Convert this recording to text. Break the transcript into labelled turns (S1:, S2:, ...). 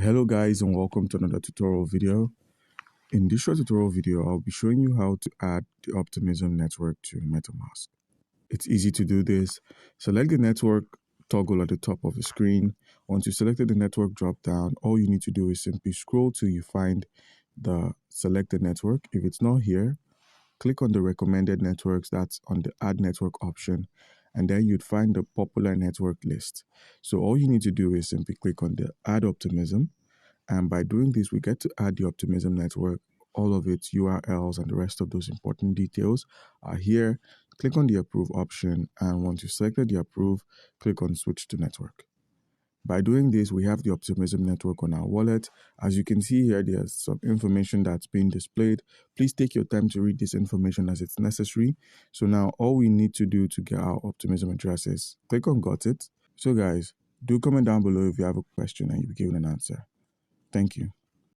S1: Hello guys, and welcome to another tutorial video. In this short tutorial video, I'll be showing you how to add the Optimism network to Metamask. It's easy to do this. Select the network toggle at the top of the screen. Once you selected the network drop down, all you need to do is simply scroll till you find the selected network. If it's not here, click on the recommended networks that's on the add network option, and then you'd find the popular network list. So all you need to do is simply click on the Add Optimism, and by doing this, we get to add the Optimism network. All of its URLs and the rest of those important details are here. Click on the Approve option, and once you've selected the Approve, click on Switch to Network. By doing this, we have the Optimism network on our wallet. As you can see here, there's some information that's being displayed. Please take your time to read this information as it's necessary. So now all we need to do to get our Optimism address is click on Got It. So guys, do comment down below if you have a question and you'll be given an answer. Thank you.